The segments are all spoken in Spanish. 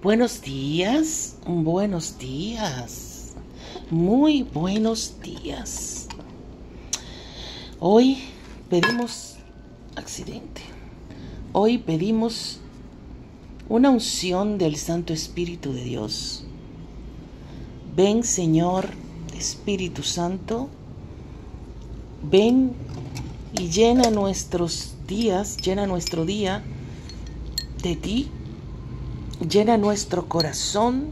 Buenos días, muy buenos días. Hoy pedimos Hoy pedimos una unción del Santo Espíritu de Dios. Ven, Señor Espíritu Santo, ven y llena nuestro día de ti. Llena nuestro corazón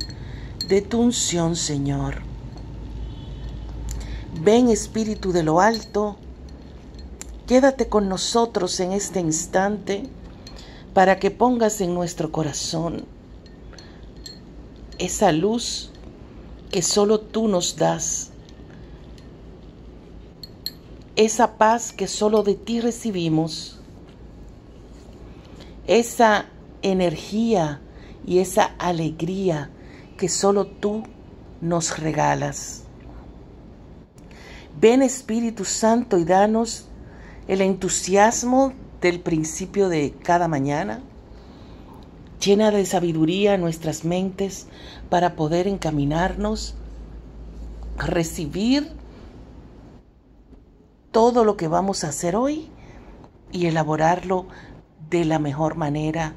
de tu unción, Señor. Ven, Espíritu de lo alto, quédate con nosotros en este instante para que pongas en nuestro corazón esa luz que solo tú nos das, esa paz que solo de ti recibimos, esa energía y esa alegría que solo tú nos regalas. Ven, Espíritu Santo, y danos el entusiasmo del principio de cada mañana. Llena de sabiduría nuestras mentes para poder encaminarnos, recibir todo lo que vamos a hacer hoy y elaborarlo de la mejor manera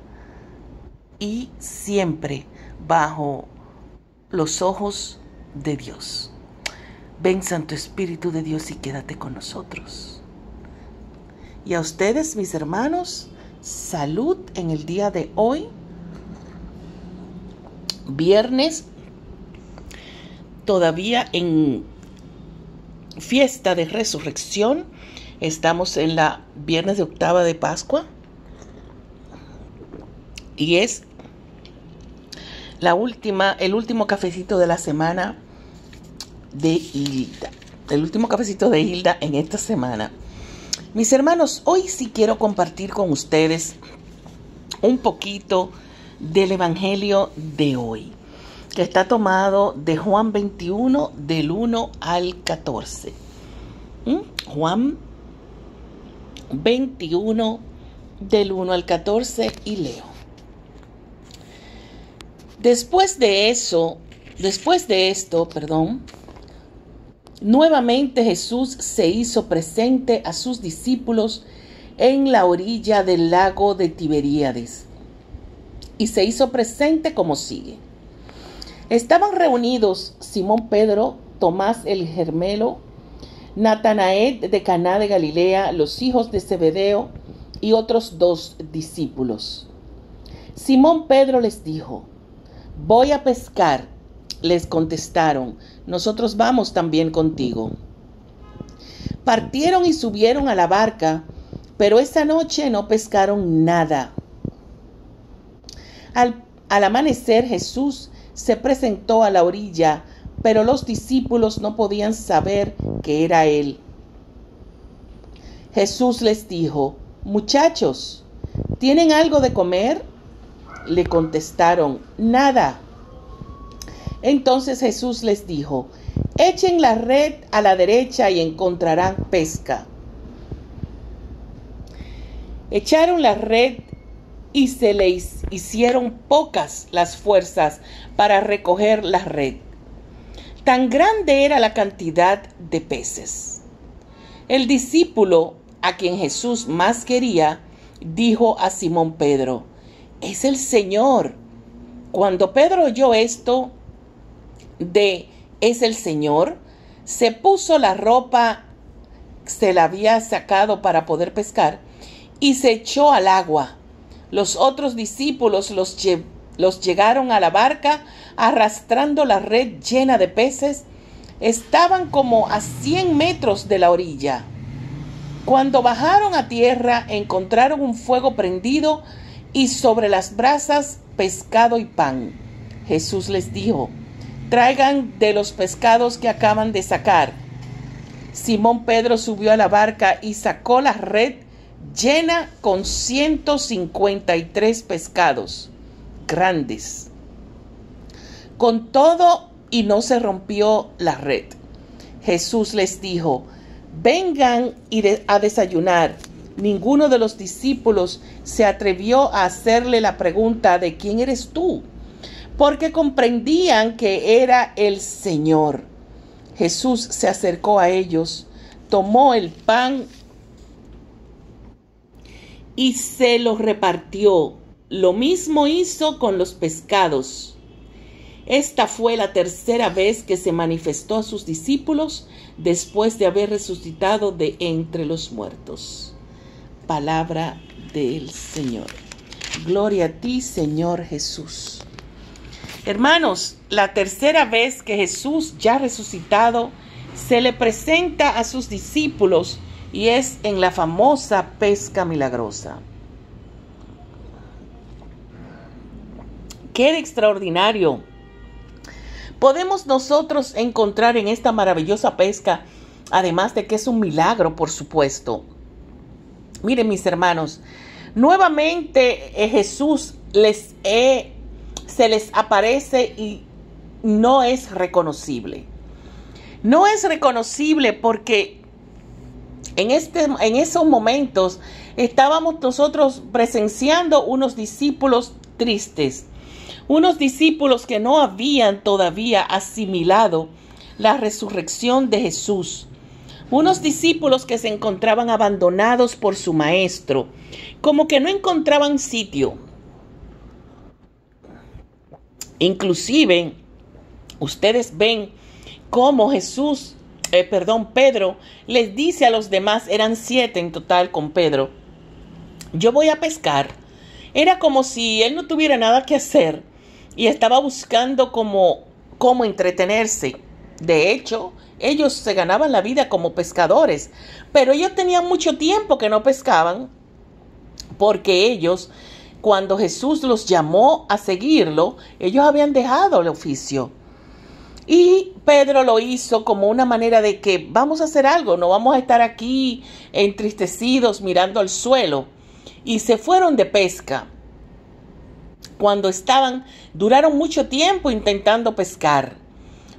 y siempre bajo los ojos de Dios. Ven, Santo Espíritu de Dios, y quédate con nosotros. Y a ustedes, mis hermanos, salud en el día de hoy, viernes, todavía en fiesta de resurrección. Estamos en la viernes de octava de Pascua y es el último cafecito de la semana de Hilda. El último cafecito de Hilda en esta semana. Mis hermanos, hoy sí quiero compartir con ustedes un poquito del Evangelio de hoy, que está tomado de Juan 21, del 1 al 14. Juan 21, del 1 al 14, y leo. Después de esto, nuevamente Jesús se hizo presente a sus discípulos en la orilla del lago de Tiberíades, y se hizo presente como sigue. Estaban reunidos Simón Pedro, Tomás el Gemelo, Natanael de Caná de Galilea, los hijos de Zebedeo y otros 2 discípulos. Simón Pedro les dijo: «Voy a pescar». Les contestaron: «Nosotros vamos también contigo». Partieron y subieron a la barca, pero esa noche no pescaron nada. Al amanecer, Jesús se presentó a la orilla, pero los discípulos no podían saber que era Él. Jesús les dijo: «Muchachos, ¿tienen algo de comer?». Le contestaron: «Nada». Entonces Jesús les dijo: «Echen la red a la derecha y encontrarán pesca». Echaron la red y se les hicieron pocas las fuerzas para recoger la red. Tan grande era la cantidad de peces. El discípulo a quien Jesús más quería dijo a Simón Pedro: «Es el Señor». Cuando Pedro oyó esto de «es el Señor», se puso la ropa, se la había sacado para poder pescar, y se echó al agua. Los otros discípulos los llegaron a la barca arrastrando la red llena de peces. Estaban como a 100 metros de la orilla. Cuando bajaron a tierra, encontraron un fuego prendido y sobre las brasas pescado y pan. Jesús les dijo: «Traigan de los pescados que acaban de sacar». Simón Pedro subió a la barca y sacó la red llena con 153 pescados grandes. Con todo, y no se rompió la red. Jesús les dijo: «Vengan a desayunar». Ninguno de los discípulos se atrevió a hacerle la pregunta de «¿Quién eres tú?», porque comprendían que era el Señor. Jesús se acercó a ellos, tomó el pan y se los repartió. Lo mismo hizo con los pescados. Esta fue la tercera vez que se manifestó a sus discípulos después de haber resucitado de entre los muertos. Palabra del Señor. Gloria a ti, Señor Jesús. Hermanos, la tercera vez que Jesús, ya resucitado, se le presenta a sus discípulos y es en la famosa pesca milagrosa. ¡Qué extraordinario! Podemos nosotros encontrar en esta maravillosa pesca, además de que es un milagro, por supuesto. Miren, mis hermanos, nuevamente Jesús se les aparece y no es reconocible. No es reconocible porque en esos momentos estábamos nosotros presenciando unos discípulos tristes, unos discípulos que no habían todavía asimilado la resurrección de Jesús, unos discípulos que se encontraban abandonados por su maestro, como que no encontraban sitio. Inclusive, ustedes ven cómo Pedro les dice a los demás, eran 7 en total con Pedro, yo voy a pescar. Era como si él no tuviera nada que hacer y estaba buscando cómo entretenerse. De hecho, ellos se ganaban la vida como pescadores, pero ellos tenían mucho tiempo que no pescaban, porque ellos, cuando Jesús los llamó a seguirlo, ellos habían dejado el oficio. Y Pedro lo hizo como una manera de que vamos a hacer algo, no vamos a estar aquí entristecidos mirando al suelo. Y se fueron de pesca. Cuando duraron mucho tiempo intentando pescar.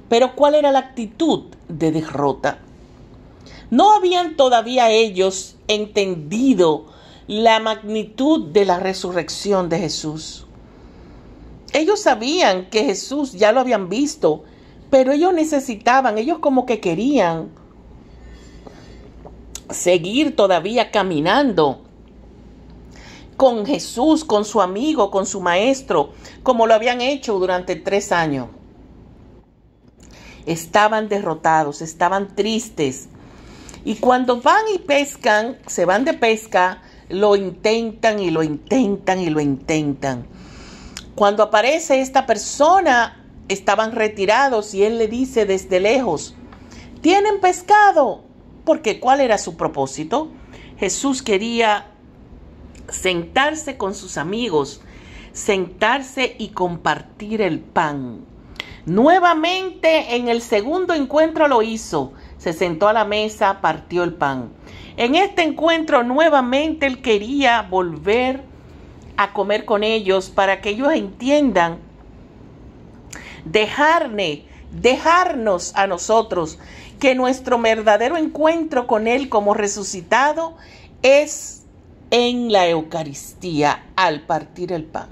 Pero ¿cuál era la actitud de derrota? No habían todavía ellos entendido la magnitud de la resurrección de Jesús. Ellos sabían que Jesús ya lo habían visto, pero ellos como que querían seguir todavía caminando con Jesús, con su amigo, con su maestro, como lo habían hecho durante 3 años. Estaban derrotados, estaban tristes. Y cuando van y pescan, se van de pesca, lo intentan y lo intentan y lo intentan. Cuando aparece esta persona, estaban retirados y él le dice desde lejos, ¿tienen pescado? Porque ¿cuál era su propósito? Jesús quería sentarse con sus amigos, sentarse y compartir el pan. Nuevamente en el segundo encuentro lo hizo, se sentó a la mesa, partió el pan. En este encuentro nuevamente él quería volver a comer con ellos para que ellos entiendan, dejarnos a nosotros que nuestro verdadero encuentro con él como resucitado es en la Eucaristía, al partir el pan.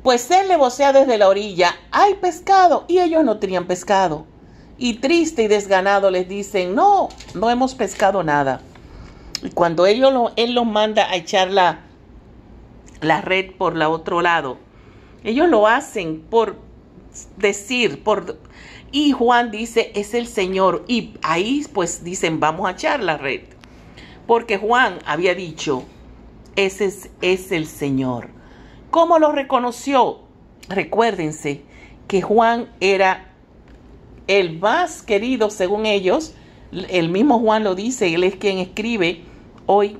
Pues él le vocea desde la orilla, hay pescado, y ellos no tenían pescado. Y triste y desganado les dicen, no hemos pescado nada. Y cuando él los manda a echar la red por el otro lado, ellos lo hacen por decir, y Juan dice, es el Señor. Y ahí pues dicen, vamos a echar la red. Porque Juan había dicho, ese es el Señor. ¿Cómo lo reconoció? Recuérdense que Juan era el más querido según ellos. El mismo Juan lo dice, él es quien escribe hoy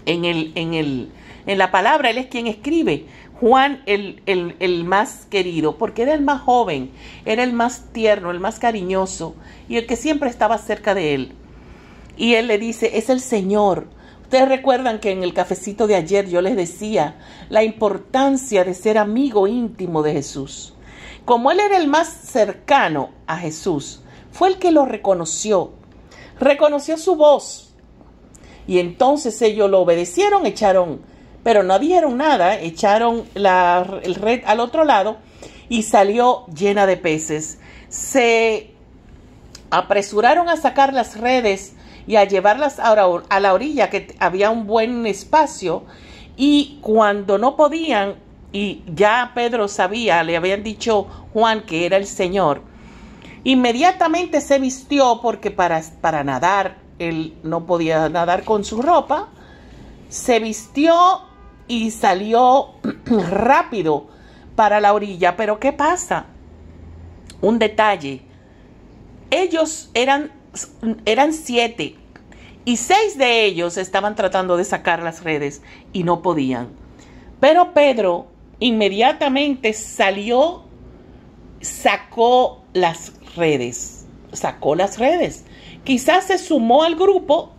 en la palabra, él es quien escribe. Juan el más querido, porque era el más joven, era el más tierno, el más cariñoso y el que siempre estaba cerca de él. Y él le dice, es el Señor. Ustedes recuerdan que en el cafecito de ayer yo les decía la importancia de ser amigo íntimo de Jesús. Como él era el más cercano a Jesús, fue el que lo reconoció su voz. Y entonces ellos lo obedecieron, echaron pero no dijeron nada, echaron el red al otro lado y salió llena de peces. Se apresuraron a sacar las redes y a llevarlas a la orilla, que había un buen espacio, y cuando no podían, y ya Pedro sabía, le habían dicho Juan que era el Señor, inmediatamente se vistió, porque para nadar, él no podía nadar con su ropa, se vistió y salió rápido para la orilla. Pero ¿qué pasa? Un detalle. Ellos eran 7 y 6 de ellos estaban tratando de sacar las redes y no podían. Pero Pedro inmediatamente salió, sacó las redes. Quizás se sumó al grupo,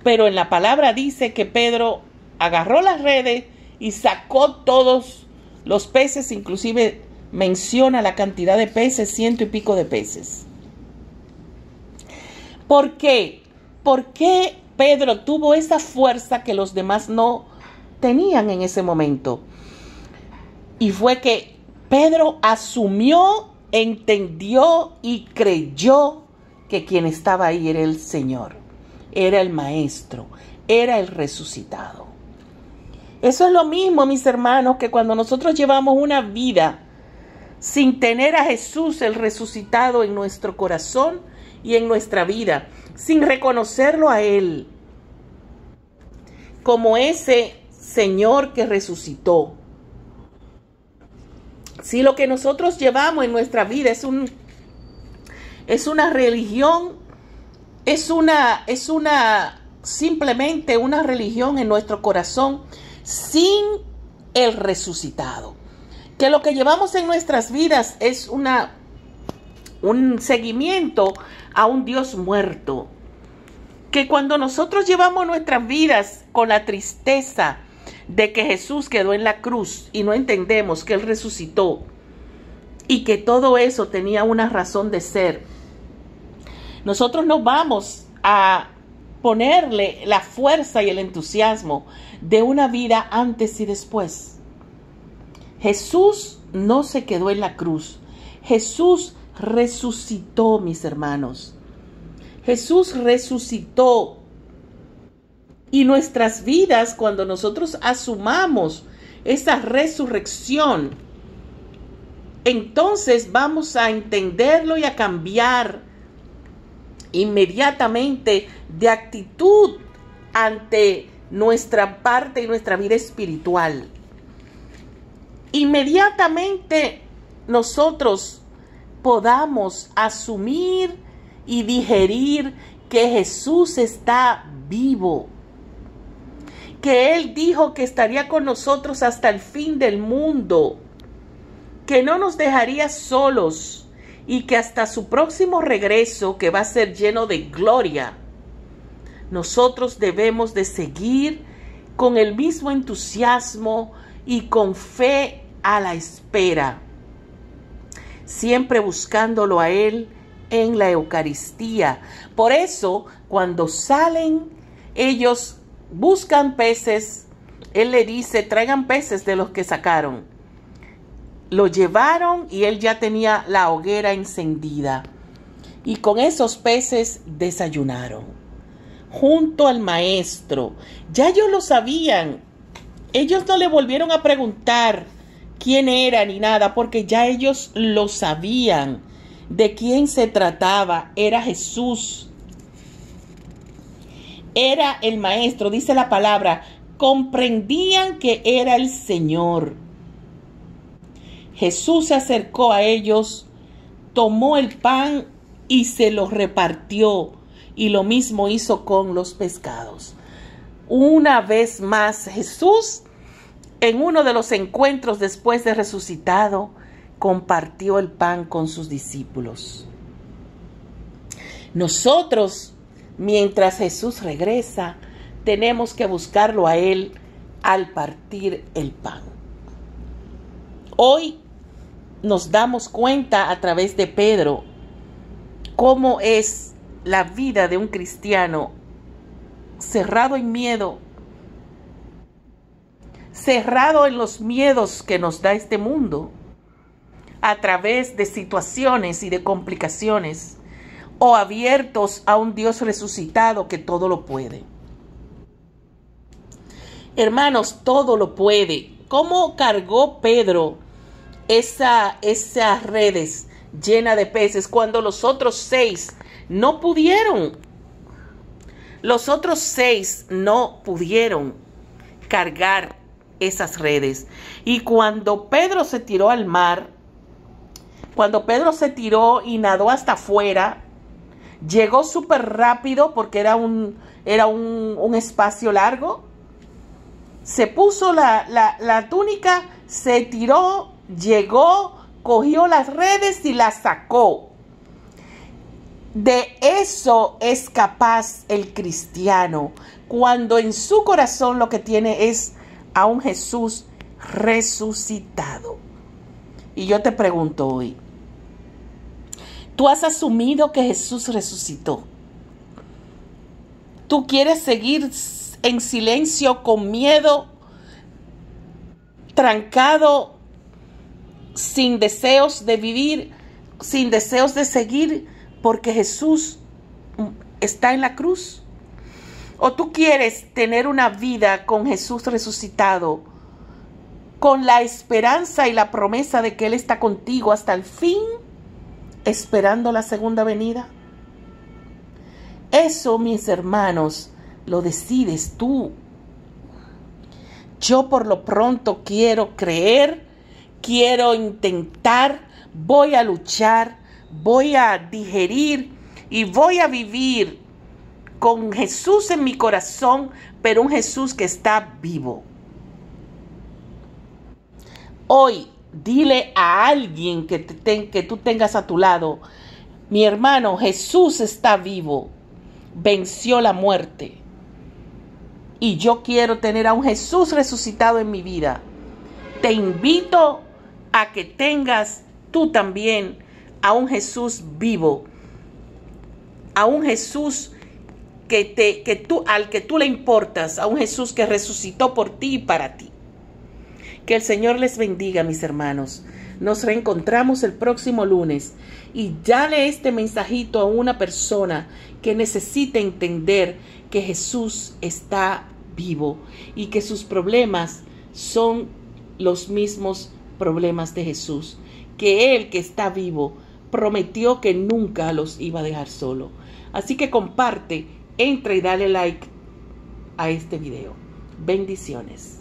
pero en la palabra dice que Pedro agarró las redes y sacó todos los peces, inclusive menciona la cantidad de peces, 100 y pico de peces. ¿Por qué? ¿Por qué Pedro tuvo esa fuerza que los demás no tenían en ese momento? Y fue que Pedro asumió, entendió y creyó que quien estaba ahí era el Señor, era el Maestro, era el resucitado. Eso es lo mismo, mis hermanos, que cuando nosotros llevamos una vida sin tener a Jesús, el resucitado, en nuestro corazón y en nuestra vida, sin reconocerlo a Él como ese Señor que resucitó. Si lo que nosotros llevamos en nuestra vida es una religión, simplemente una religión en nuestro corazón sin el resucitado. Que lo que llevamos en nuestras vidas es un seguimiento a un Dios muerto. Que cuando nosotros llevamos nuestras vidas con la tristeza de que Jesús quedó en la cruz y no entendemos que Él resucitó y que todo eso tenía una razón de ser, nosotros no vamos a ponerle la fuerza y el entusiasmo de una vida antes y después. Jesús no se quedó en la cruz. Jesús resucitó, mis hermanos. Jesús resucitó. Y nuestras vidas, cuando nosotros asumamos esa resurrección, entonces vamos a entenderlo y a cambiar inmediatamente de actitud ante nuestra parte y nuestra vida espiritual. Inmediatamente nosotros podamos asumir y digerir que Jesús está vivo, que Él dijo que estaría con nosotros hasta el fin del mundo, que no nos dejaría solos y que hasta su próximo regreso, que va a ser lleno de gloria, nosotros debemos de seguir con el mismo entusiasmo y con fe a la espera, siempre buscándolo a Él en la Eucaristía. Por eso, cuando salen, ellos buscan peces. Él le dice, traigan peces de los que sacaron. Lo llevaron y Él ya tenía la hoguera encendida. Y con esos peces desayunaron junto al Maestro. Ya ellos lo sabían. Ellos no le volvieron a preguntar quién era ni nada, porque ya ellos lo sabían de quién se trataba. Era Jesús. Era el Maestro, dice la palabra. Comprendían que era el Señor. Jesús se acercó a ellos, tomó el pan y se lo repartió, y lo mismo hizo con los pescados. Una vez más, Jesús, en uno de los encuentros después de resucitado, compartió el pan con sus discípulos. Nosotros, mientras Jesús regresa, tenemos que buscarlo a Él al partir el pan. Hoy nos damos cuenta a través de Pedro cómo es la vida de un cristiano cerrado en miedo, cerrado en los miedos que nos da este mundo, a través de situaciones y de complicaciones, o abiertos a un Dios resucitado que todo lo puede. Hermanos, todo lo puede. ¿Cómo cargó Pedro esas redes llenas de peces cuando los otros 6 no pudieron? Los otros 6 no pudieron cargar esas redes. Y cuando Pedro se tiró al mar, cuando Pedro se tiró y nadó hasta afuera, llegó súper rápido porque era un espacio largo. Se puso la túnica, se tiró, llegó, cogió las redes y las sacó. De eso es capaz el cristiano, cuando en su corazón lo que tiene es a un Jesús resucitado. Y yo te pregunto hoy, ¿tú has asumido que Jesús resucitó? ¿Tú quieres seguir en silencio, con miedo, trancado, sin deseos de vivir, sin deseos de seguir, porque Jesús está en la cruz? ¿O tú quieres tener una vida con Jesús resucitado, con la esperanza y la promesa de que Él está contigo hasta el fin, esperando la segunda venida? Eso, mis hermanos, lo decides tú. Yo por lo pronto quiero creer, quiero intentar, voy a luchar, voy a digerir y voy a vivir con Jesús en mi corazón, pero un Jesús que está vivo. Hoy, dile a alguien que tú tengas a tu lado: mi hermano, Jesús está vivo, venció la muerte. Y yo quiero tener a un Jesús resucitado en mi vida. Te invito a que tengas tú también a un Jesús vivo, a un Jesús al que tú le importas, a un Jesús que resucitó por ti y para ti. Que el Señor les bendiga, mis hermanos. Nos reencontramos el próximo lunes y dale este mensajito a una persona que necesite entender que Jesús está vivo y que sus problemas son los mismos problemas de Jesús, que Él, que está vivo, prometió que nunca los iba a dejar solo. Así que comparte, entra y dale like a este video. Bendiciones.